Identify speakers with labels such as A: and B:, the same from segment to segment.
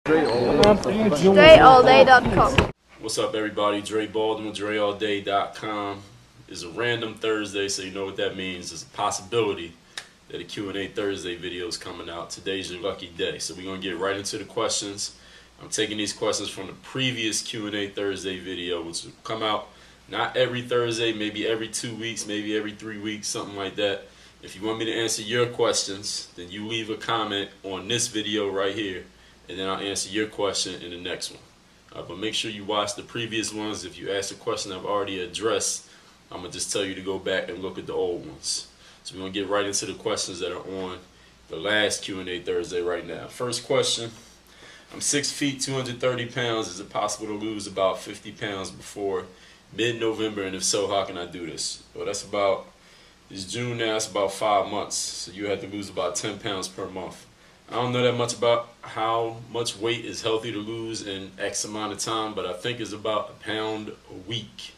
A: DreAllDay.com.
B: What's up, everybody? Dre Baldwin with DreAllDay.com. It's a random Thursday, so you know what that means. There's a possibility that a Q&A Thursday video is coming out. Today's your lucky day, so we're going to get right into the questions. I'm taking these questions from the previous Q&A Thursday video, which will come out not every Thursday, maybe every 2 weeks, maybe every 3 weeks, something like that. If you want me to answer your questions, then you leave a comment on this video right here, and then I'll answer your question in the next one. But make sure you watch the previous ones. If you ask a question I've already addressed, I'm going to just tell you to go back and look at the old ones. So we're going to get right into the questions that are on the last Q&A Thursday right now. First question, I'm 6 feet, 230 pounds. Is it possible to lose about 50 pounds before mid-November? And if so, how can I do this? Well, it's June now, it's about 5 months. So you have to lose about 10 pounds per month. I don't know that much about how much weight is healthy to lose in X amount of time, but I think it's about a pound a week,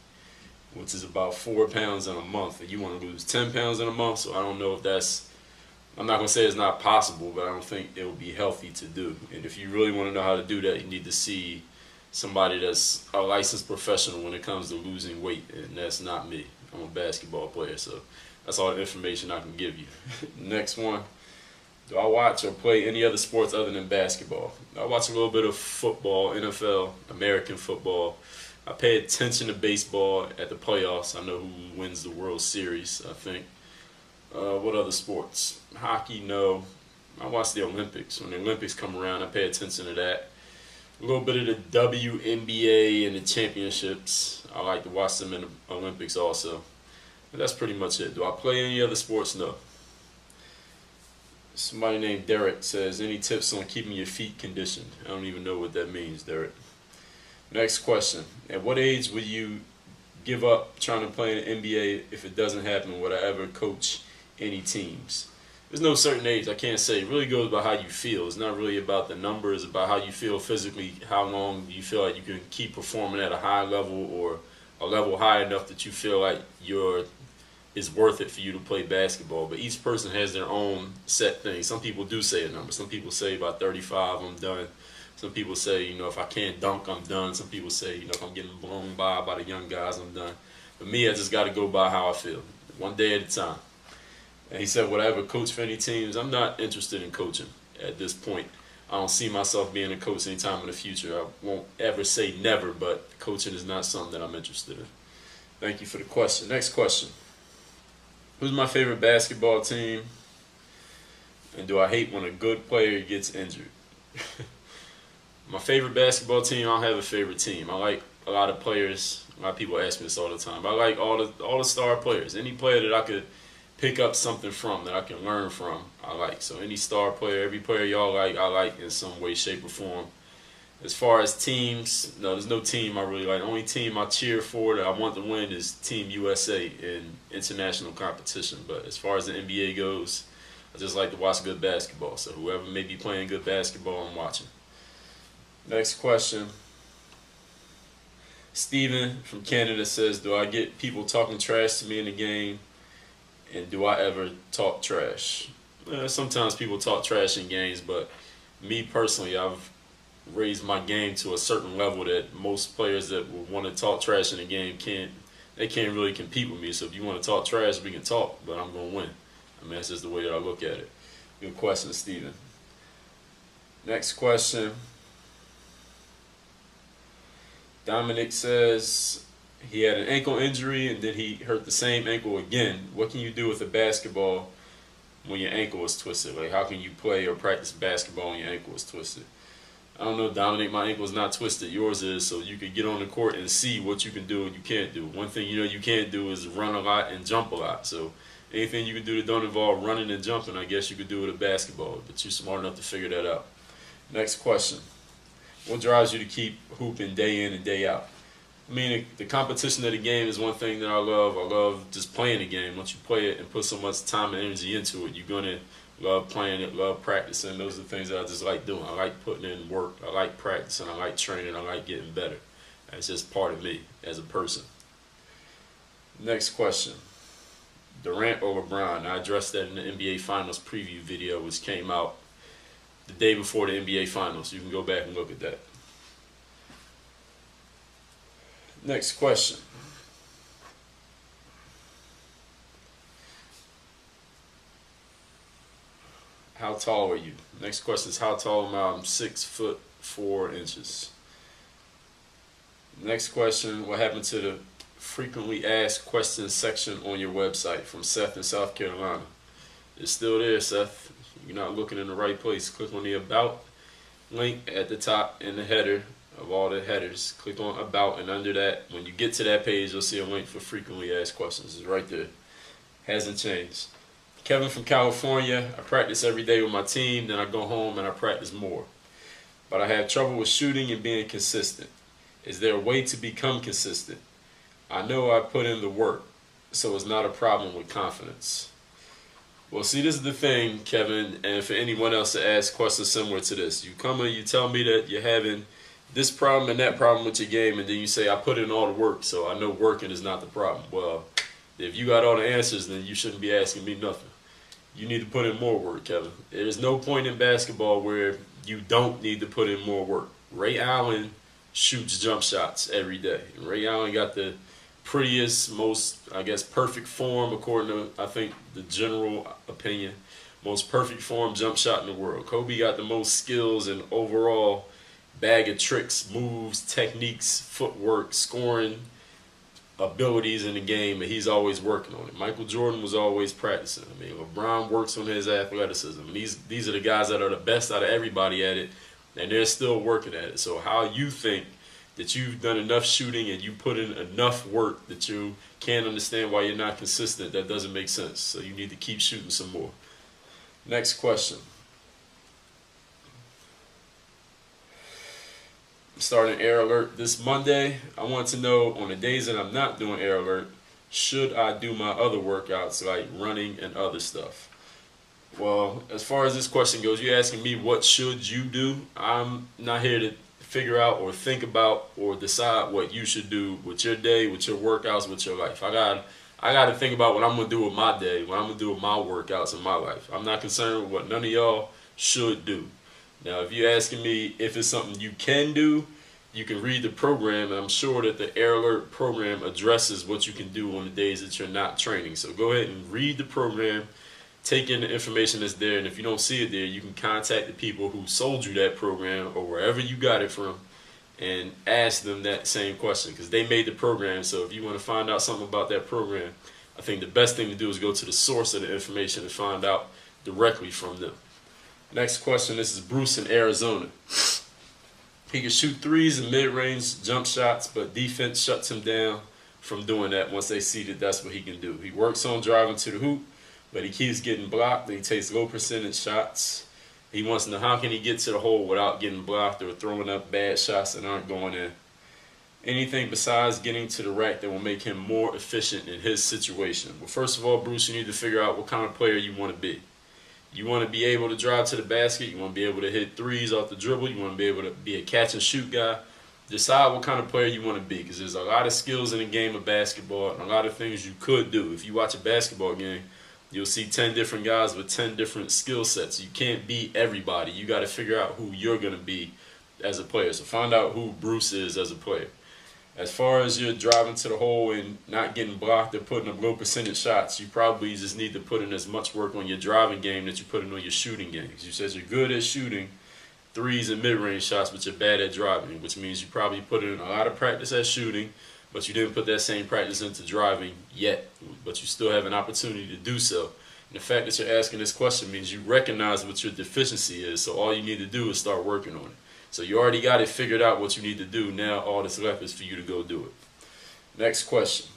B: which is about 4 pounds in a month. And you want to lose 10 pounds in a month, so I don't know if that's, I'm not going to say it's not possible, but I don't think it would be healthy to do. And if you really want to know how to do that, you need to see somebody that's a licensed professional when it comes to losing weight, and that's not me. I'm a basketball player, so that's all the information I can give you. Next one. Do I watch or play any other sports other than basketball? I watch a little bit of football, NFL, American football. I pay attention to baseball at the playoffs. I know who wins the World Series, I think. What other sports? Hockey, no. I watch the Olympics. When the Olympics come around, I pay attention to that. A little bit of the WNBA and the championships. I like to watch them in the Olympics also. But that's pretty much it. Do I play any other sports? No. Somebody named Derek says, any tips on keeping your feet conditioned? I don't even know what that means, Derek. Next question. At what age would you give up trying to play in the NBA if it doesn't happen? Would I ever coach any teams? There's no certain age. I can't say. It really goes by how you feel. It's not really about the numbers. It's about how you feel physically, how long you feel like you can keep performing at a high level or a level high enough that you feel like it's worth it for you to play basketball. But each person has their own set thing. Some people do say a number. Some people say by 35 I'm done. Some people say, if I can't dunk, I'm done. Some people say, if I'm getting blown by the young guys, I'm done. But me, I just got to go by how I feel, one day at a time. And he said, would I ever coach for any teams? I'm not interested in coaching at this point. I don't see myself being a coach anytime in the future. I won't ever say never, but coaching is not something that I'm interested in. Thank you for the question. Next question. Who's my favorite basketball team? And do I hate when a good player gets injured? My favorite basketball team, I don't have a favorite team. I like a lot of players. A lot of people ask me this all the time. I like all the star players. Any player that I could pick up something from, that I can learn from, I like. So any star player, every player y'all like, I like in some way, shape, or form. As far as teams, no, there's no team I really like. The only team I cheer for that I want to win is Team USA in international competition. But as far as the NBA goes, I just like to watch good basketball. So whoever may be playing good basketball, I'm watching. Next question. Steven from Canada says, do I get people talking trash to me in the game? And do I ever talk trash? Sometimes people talk trash in games, but me personally, I've raised my game to a certain level that most players that would want to talk trash in the game can't really compete with me. So if you want to talk trash, we can talk, but I'm going to win. I mean, that's just the way that I look at it. Good question, Steven. Next question. Dominic says he had an ankle injury and then he hurt the same ankle again. What can you do with a basketball when your ankle is twisted? Like, how can you play or practice basketball when your ankle is twisted? I don't know, Dominic, my ankle is not twisted. Yours is, so you can get on the court and see what you can do and you can't do. One thing you can't do is run a lot and jump a lot. So anything you can do that don't involve running and jumping, I guess you could do with a basketball, but you're smart enough to figure that out. Next question. What drives you to keep hooping day in and day out? I mean, the competition of the game is one thing that I love. I love just playing the game. Once you play it and put so much time and energy into it, you're going to love playing it, love practicing. Those are the things that I just like doing. I like putting in work. I like practicing. I like training. I like getting better. That's just part of me as a person. Next question. Durant or LeBron? I addressed that in the NBA Finals preview video, which came out the day before the NBA Finals. You can go back and look at that. Next question. How tall are you? Next question is, how tall am I? I'm 6'4". Next question, what happened to the frequently asked questions section on your website? From Seth in South Carolina. It's still there, Seth. You're not looking in the right place. Click on the About link at the top in the header of all the headers. Click on About, and under that, when you get to that page, you'll see a link for frequently asked questions. It's right there. Hasn't changed. Kevin from California. I practice every day with my team, then I go home and I practice more. But I have trouble with shooting and being consistent. Is there a way to become consistent? I know I put in the work, so it's not a problem with confidence. Well, see, this is the thing, Kevin, and for anyone else to ask questions similar to this. You come in, you tell me that you're having this problem and that problem with your game, and then you say, I put in all the work, so I know working is not the problem. Well, if you got all the answers, then you shouldn't be asking me nothing. You need to put in more work, Kevin. There's no point in basketball where you don't need to put in more work. Ray Allen shoots jump shots every day. Ray Allen got the prettiest, most, I guess, perfect form, according to, I think, the general opinion, most perfect form jump shot in the world. Kobe got the most skills and overall bag of tricks, moves, techniques, footwork, scoring abilities in the game, and he's always working on it. Michael Jordan was always practicing. I mean, LeBron works on his athleticism. And these are the guys that are the best out of everybody at it, and they're still working at it. So how you think that you've done enough shooting and you put in enough work that you can't understand why you're not consistent, that doesn't make sense. So you need to keep shooting some more. Next question. Starting Air Alert this Monday. I want to know, on the days that I'm not doing Air Alert, should I do my other workouts like running and other stuff? Well, as far as this question goes, you're asking me what should you do. I'm not here to figure out or think about or decide what you should do with your day, with your workouts, with your life. I got to think about what I'm going to do with my day, what I'm going to do with my workouts in my life. I'm not concerned with what none of y'all should do. Now, if you're asking me if it's something you can do, you can read the program, and I'm sure that the Air Alert program addresses what you can do on the days that you're not training. So go ahead and read the program, take in the information that's there, and if you don't see it there, you can contact the people who sold you that program or wherever you got it from and ask them that same question, because they made the program. So if you want to find out something about that program, I think the best thing to do is go to the source of the information and find out directly from them. Next question, this is Bruce in Arizona. He can shoot threes and mid-range jump shots, but defense shuts him down from doing that once they see that that's what he can do. He works on driving to the hoop, but he keeps getting blocked. He takes low percentage shots. He wants to know, how can he get to the hole without getting blocked or throwing up bad shots that aren't going in? Anything besides getting to the rack that will make him more efficient in his situation. Well, first of all, Bruce, you need to figure out what kind of player you want to be. You want to be able to drive to the basket. You want to be able to hit threes off the dribble. You want to be able to be a catch and shoot guy. Decide what kind of player you want to be, because there's a lot of skills in the game of basketball and a lot of things you could do. If you watch a basketball game, you'll see 10 different guys with 10 different skill sets. You can't be everybody. You got to figure out who you're going to be as a player. So find out who Bruce is as a player. As far as you're driving to the hole and not getting blocked or putting up low percentage shots, you probably just need to put in as much work on your driving game that you put in on your shooting games. You said you're good at shooting threes and mid-range shots, but you're bad at driving, which means you probably put in a lot of practice at shooting, but you didn't put that same practice into driving yet, but you still have an opportunity to do so. And the fact that you're asking this question means you recognize what your deficiency is, so all you need to do is start working on it. So you already got it figured out what you need to do. Now all that's left is for you to go do it. Next question.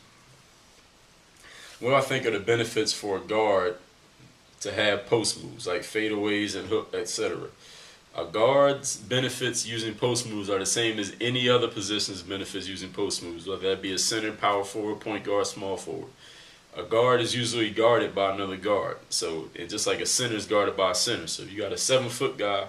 B: What do I think are the benefits for a guard to have post moves, like fadeaways and hook, etc.? A guard's benefits using post moves are the same as any other position's benefits using post moves, whether that be a center, power forward, point guard, small forward. A guard is usually guarded by another guard. So it's just like a center is guarded by a center. So if you got a 7-foot guy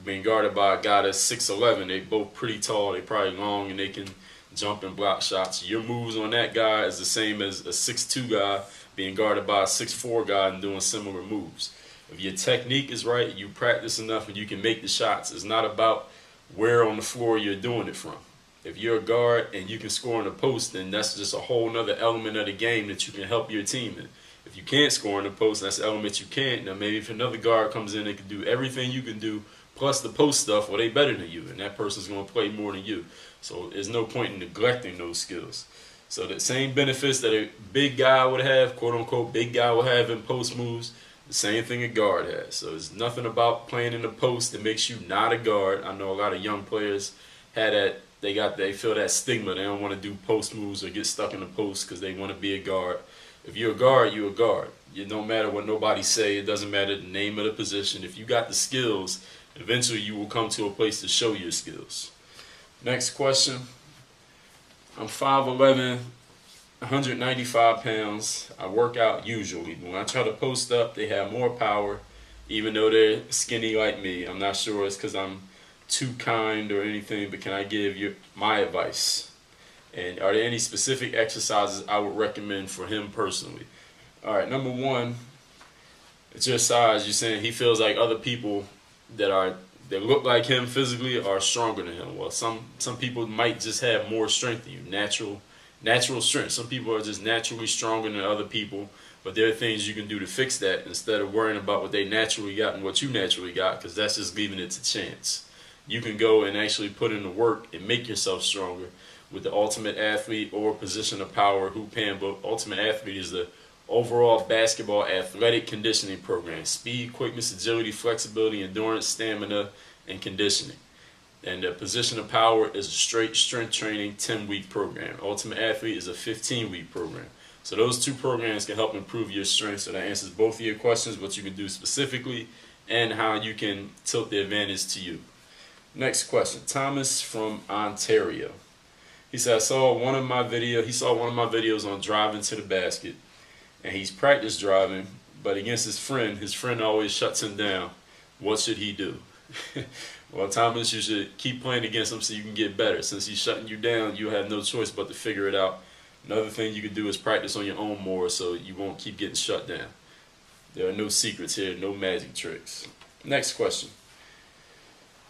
B: being guarded by a guy that's 6'11", they both pretty tall, they probably long, and they can jump and block shots. Your moves on that guy is the same as a 6'2" guy being guarded by a 6'4" guy and doing similar moves. If your technique is right, you practice enough and you can make the shots. It's not about where on the floor you're doing it from. If you're a guard and you can score in the post, then that's just a whole nother element of the game that you can help your team in. If you can't score in the post, that's an element you can't. Now maybe if another guard comes in and can do everything you can do, plus the post stuff, well, they better than you, and that person's going to play more than you. So there's no point in neglecting those skills. So the same benefits that a big guy would have, quote unquote, big guy will have in post moves, the same thing a guard has. So there's nothing about playing in the post that makes you not a guard. I know a lot of young players had that. They feel that stigma. They don't want to do post moves or get stuck in the post because they want to be a guard. If you're a guard, you're a guard. It don't matter what nobody say. It doesn't matter the name of the position. If you got the skills, eventually you will come to a place to show your skills. Next question. I'm 5'11", 195 pounds. I work out usually. When I try to post up, they have more power, even though they're skinny like me. I'm not sure it's because I'm too kind or anything, but can I give you my advice? And are there any specific exercises I would recommend for him personally? All right, number one, it's your size. You're saying he feels like other people that look like him physically are stronger than him. Well, some people might just have more strength than you, natural strength. Some people are just naturally stronger than other people, but there are things you can do to fix that instead of worrying about what they naturally got and what you naturally got, because that's just leaving it to chance. You can go and actually put in the work and make yourself stronger with the Ultimate Athlete or Position of Power Hoop Handbook. Ultimate Athlete is the overall basketball athletic conditioning program. Speed, quickness, agility, flexibility, endurance, stamina, and conditioning. And the Position of Power is a straight strength training 10-week program. Ultimate Athlete is a 15-week program. So those two programs can help improve your strength. So that answers both of your questions, what you can do specifically and how you can tilt the advantage to you. Next question. Thomas from Ontario. He said, he saw one of my videos on driving to the basket, and he's practice driving, but against his friend always shuts him down. What should he do? Well, Thomas, you should keep playing against him so you can get better. Since he's shutting you down, you have no choice but to figure it out. Another thing you can do is practice on your own more so you won't keep getting shut down. There are no secrets here, no magic tricks. Next question.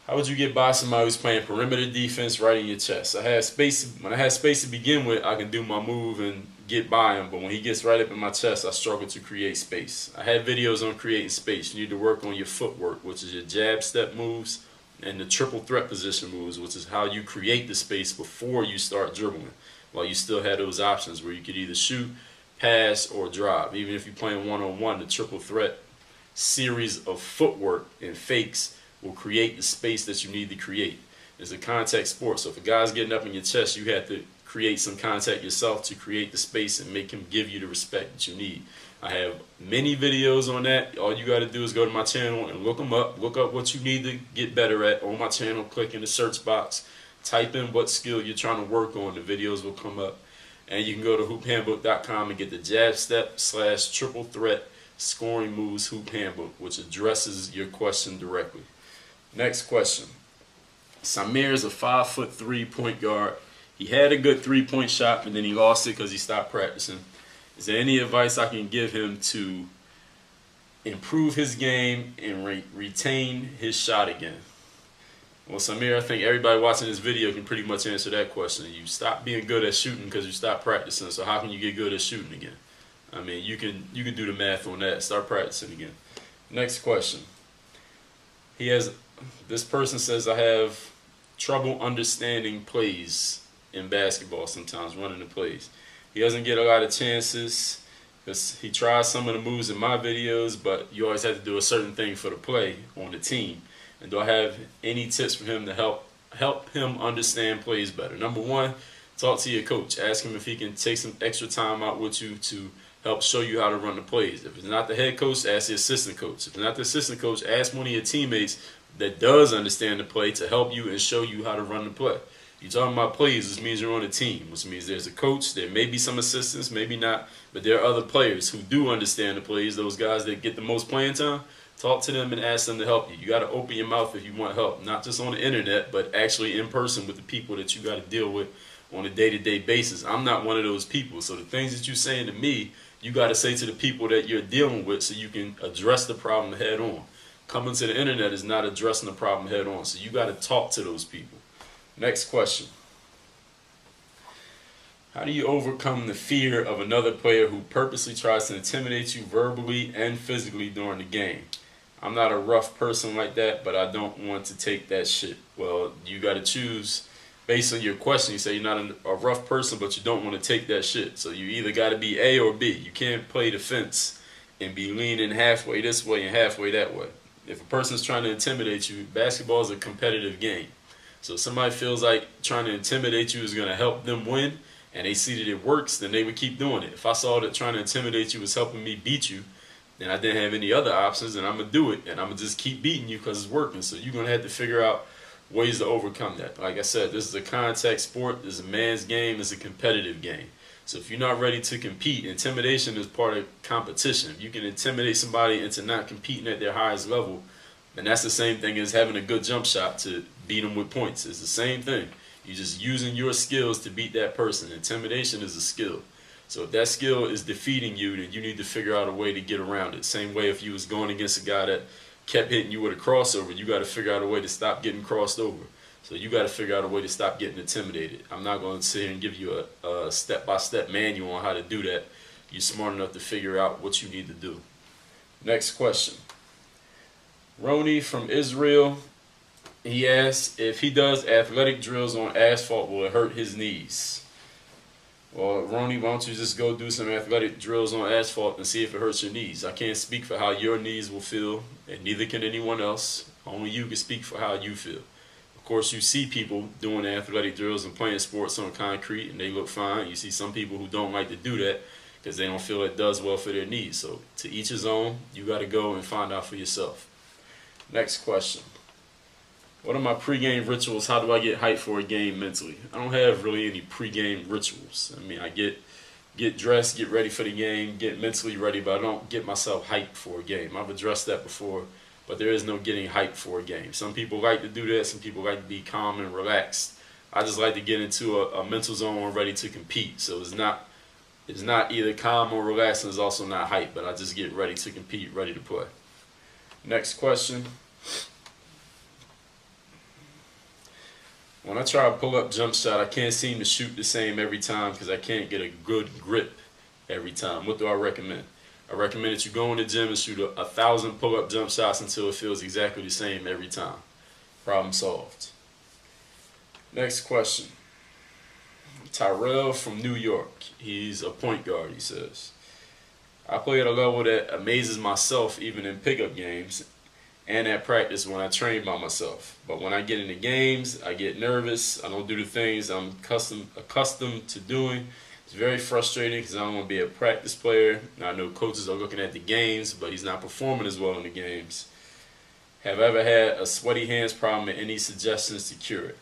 B: How would you get by somebody who's playing perimeter defense right in your chest? When I have space to begin with, I can do my move and get by him. But when he gets right up in my chest, I struggle to create space. I have videos on creating space. You need to work on your footwork, which is your jab step moves, and the triple threat position moves, which is how you create the space before you start dribbling, while you still have those options where you could either shoot, pass, or drive. Even if you're playing one-on-one, the triple threat series of footwork and fakes will create the space that you need to create. It's a contact sport, so if a guy's getting up in your chest, you have to create some contact yourself to create the space and make him give you the respect that you need. I have many videos on that. All you got to do is go to my channel and look them up. Look up what you need to get better at on my channel. Click in the search box. Type in what skill you're trying to work on. The videos will come up. And you can go to hoophandbook.com and get the jab step / triple threat scoring moves hoop handbook, which addresses your question directly. Next question. Samir is a 5'3" point guard. He had a good three-point shot, but then he lost it because he stopped practicing. Is there any advice I can give him to improve his game and retain his shot again? Well, Samir, I think everybody watching this video can pretty much answer that question. You stop being good at shooting because you stopped practicing, so how can you get good at shooting again? I mean, you can do the math on that. Start practicing again. Next question. This person says, I have trouble understanding plays in basketball sometimes, running the plays. He doesn't get a lot of chances because he tries some of the moves in my videos, but you always have to do a certain thing for the play on the team. And do I have any tips for him to help him understand plays better? Number one, talk to your coach. Ask him if he can take some extra time out with you to help show you how to run the plays. If it's not the head coach, ask the assistant coach. If it's not the assistant coach, ask one of your teammates that does understand the play to help you and show you how to run the play. You're talking about plays, which means you're on a team, which means there's a coach, there may be some assistants, maybe not, but there are other players who do understand the plays, those guys that get the most playing time. Talk to them and ask them to help you. You got to open your mouth if you want help, not just on the internet, but actually in person with the people that you got to deal with on a day-to-day basis. I'm not one of those people, so the things that you're saying to me you got to say to the people that you're dealing with so you can address the problem head on. Coming to the internet is not addressing the problem head on, so you got to talk to those people. Next question. How do you overcome the fear of another player who purposely tries to intimidate you verbally and physically during the game? I'm not a rough person like that, but I don't want to take that shit. Well, you got to choose based on your question. You say you're not a rough person, but you don't want to take that shit. So you either got to be A or B. You can't play the fence and be leaning halfway this way and halfway that way. If a person's trying to intimidate you, basketball is a competitive game. So if somebody feels like trying to intimidate you is going to help them win, and they see that it works, then they would keep doing it. If I saw that trying to intimidate you was helping me beat you, then I didn't have any other options, and I'm going to do it, and I'm going to just keep beating you because it's working. So you're going to have to figure out ways to overcome that. Like I said, this is a contact sport. This is a man's game. It's a competitive game. So if you're not ready to compete, intimidation is part of competition. If you can intimidate somebody into not competing at their highest level, then that's the same thing as having a good jump shot to beat them with points. It's the same thing. You're just using your skills to beat that person. Intimidation is a skill. So if that skill is defeating you, then you need to figure out a way to get around it. Same way if you was going against a guy that kept hitting you with a crossover, you got to figure out a way to stop getting crossed over. So you got to figure out a way to stop getting intimidated. I'm not going to sit here and give you a step-by-step manual on how to do that. You're smart enough to figure out what you need to do. Next question. Roni from Israel. He asks, if he does athletic drills on asphalt, will it hurt his knees? Well, Roni, why don't you just go do some athletic drills on asphalt and see if it hurts your knees? I can't speak for how your knees will feel, and neither can anyone else. Only you can speak for how you feel. Of course, you see people doing athletic drills and playing sports on concrete, and they look fine. You see some people who don't like to do that because they don't feel it does well for their knees. So to each his own, you got to go and find out for yourself. Next question. What are my pregame rituals? How do I get hyped for a game mentally? I don't have really any pregame rituals. I mean, I get dressed, get ready for the game, get mentally ready, but I don't get myself hyped for a game. I've addressed that before, but there is no getting hyped for a game. Some people like to do that. Some people like to be calm and relaxed. I just like to get into a mental zone where I'm ready to compete. So it's not either calm or relaxed, and it's also not hype, but I just get ready to compete, ready to play. Next question. When I try a pull-up jump shot, I can't seem to shoot the same every time because I can't get a good grip every time. What do I recommend? I recommend that you go in the gym and shoot 1,000 pull-up jump shots until it feels exactly the same every time. Problem solved. Next question. Tyrell from New York. He's a point guard, he says. I play at a level that amazes myself even in pickup games and at practice when I train by myself. But when I get into games, I get nervous. I don't do the things I'm accustomed to doing. It's very frustrating because I don't want to be a practice player. I know coaches are looking at the games, but he's not performing as well in the games. Have I ever had a sweaty hands problem and any suggestions to cure it?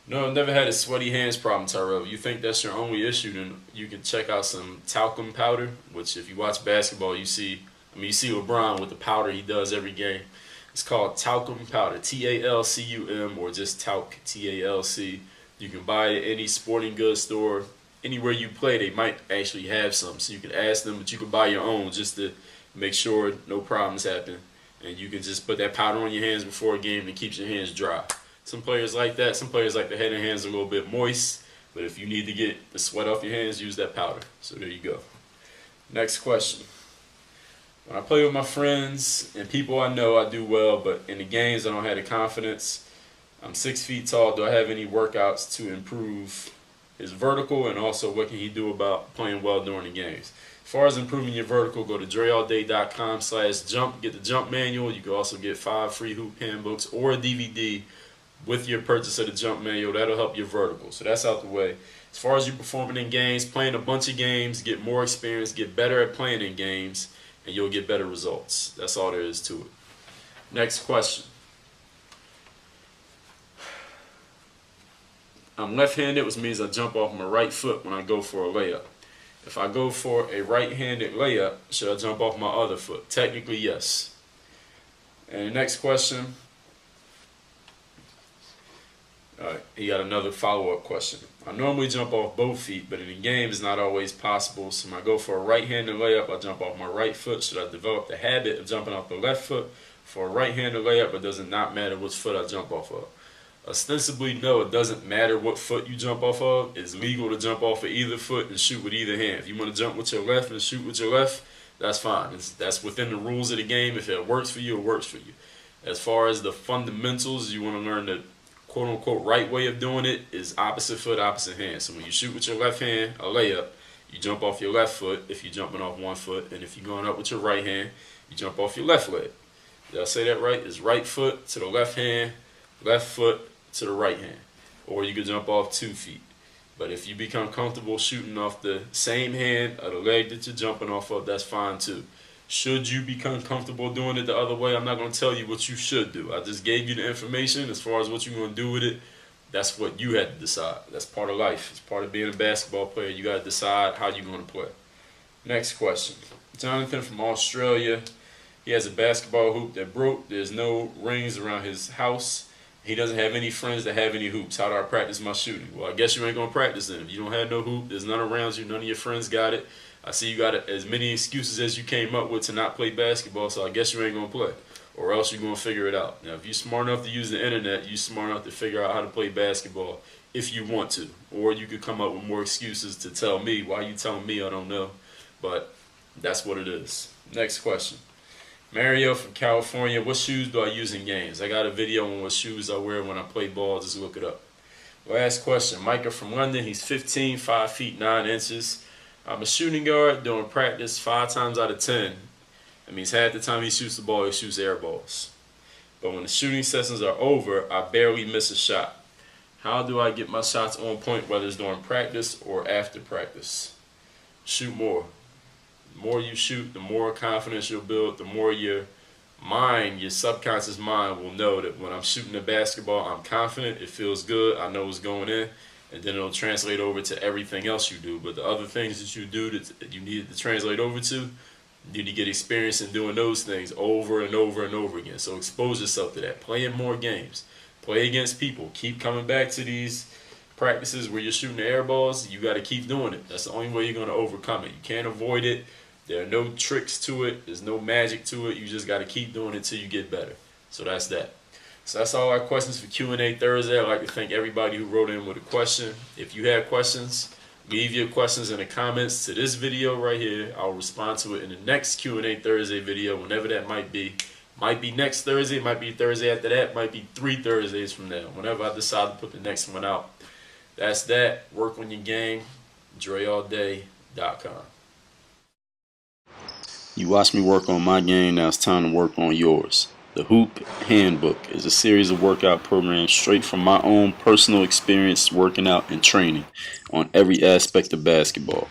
B: No, I've never had a sweaty hands problem, Tyrell. If you think that's your only issue, then you can check out some talcum powder, which if you watch basketball, you see LeBron with the powder he does every game. It's called talcum powder, T-A-L-C-U-M, or just talc, T-A-L-C. You can buy it at any sporting goods store. Anywhere you play, they might actually have some. So you can ask them, but you can buy your own just to make sure no problems happen. And you can just put that powder on your hands before a game and it keeps your hands dry. Some players like that. Some players like to have their hands a little bit moist. But if you need to get the sweat off your hands, use that powder. So there you go. Next question. When I play with my friends and people I know, I do well, but in the games I don't have the confidence. I'm 6 feet tall. Do I have any workouts to improve his vertical, and also what can he do about playing well during the games? As far as improving your vertical, go to dreallday.com/jump. Get the jump manual. You can also get 5 free hoop handbooks or a DVD with your purchase of the jump manual. That'll help your vertical. So that's out the way. As far as you performing in games, playing a bunch of games, get more experience, get better at playing in games, and you'll get better results. That's all there is to it. Next question. I'm left-handed, which means I jump off my right foot when I go for a layup. If I go for a right-handed layup, should I jump off my other foot? Technically, yes. And the next question. Alright, he got another follow-up question. I normally jump off both feet, but in the game it's not always possible. So when I go for a right-handed layup, I jump off my right foot. Should I develop the habit of jumping off the left foot for a right-handed layup, or does it not matter which foot I jump off of? Ostensibly, no, it doesn't matter what foot you jump off of. It's legal to jump off of either foot and shoot with either hand. If you want to jump with your left and shoot with your left, that's fine. That's within the rules of the game. If it works for you, it works for you. As far as the fundamentals, you want to learn the quote-unquote right way of doing it is opposite foot, opposite hand. So when you shoot with your left hand, a layup, you jump off your left foot if you're jumping off one foot. And if you're going up with your right hand, you jump off your left leg. Did I say that right? It's right foot to the left hand, left foot to the right hand. Or you could jump off 2 feet. But if you become comfortable shooting off the same hand or the leg that you're jumping off of, that's fine too. Should you become comfortable doing it the other way, I'm not going to tell you what you should do. I just gave you the information. As far as what you're going to do with it, that's what you had to decide. That's part of life. It's part of being a basketball player. You got to decide how you're going to play. Next question. Jonathan from Australia. He has a basketball hoop that broke. There's no rings around his house. He doesn't have any friends that have any hoops. How do I practice my shooting? Well, I guess you ain't going to practice then. If you don't have no hoop, there's none around you, none of your friends got it. I see you got as many excuses as you came up with to not play basketball, so I guess you ain't going to play. Or else you're going to figure it out. Now, if you're smart enough to use the internet, you're smart enough to figure out how to play basketball if you want to. Or you could come up with more excuses to tell me. Why you telling me? I don't know. But that's what it is. Next question. Mario from California. What shoes do I use in games? I got a video on what shoes I wear when I play ball. Just look it up. Last question. Micah from London. He's 15, 5 feet 9 inches. I'm a shooting guard doing practice 5 times out of 10. That means half the time he shoots the ball, he shoots air balls. But when the shooting sessions are over, I barely miss a shot. How do I get my shots on point, whether it's during practice or after practice? Shoot more. The more you shoot, the more confidence you'll build, the more your mind, your subconscious mind will know that when I'm shooting the basketball, I'm confident, it feels good, I know it's going in. And then it'll translate over to everything else you do. But the other things that you do that you need to translate over to, you need to get experience in doing those things over and over and over again. So expose yourself to that. Play in more games. Play against people. Keep coming back to these practices where you're shooting the air balls. You got to keep doing it. That's the only way you're going to overcome it. You can't avoid it. There are no tricks to it. There's no magic to it. You just got to keep doing it until you get better. So that's that. So that's all our questions for Q&A Thursday. I'd like to thank everybody who wrote in with a question. If you have questions, leave your questions in the comments to this video right here. I'll respond to it in the next Q&A Thursday video, whenever that might be. Might be next Thursday, might be Thursday after that, might be 3 Thursdays from now, whenever I decide to put the next one out. That's that. Work on your game. DreAllDay.com. You watch me work on my game, now it's time to work on yours. The Hoop Handbook is a series of workout programs straight from my own personal experience working out and training on every aspect of basketball.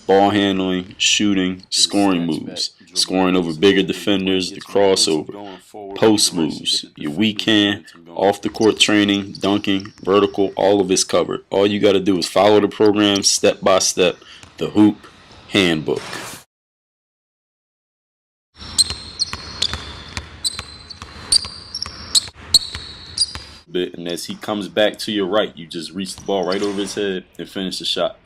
B: Ball handling, shooting, scoring moves, scoring over bigger defenders, the crossover, post moves, your weak hand, off the court training, dunking, vertical, all of it's covered. All you got to do is follow the program step by step. The Hoop Handbook. And as he comes back to your right, you just reach the ball right over his head and finish the shot.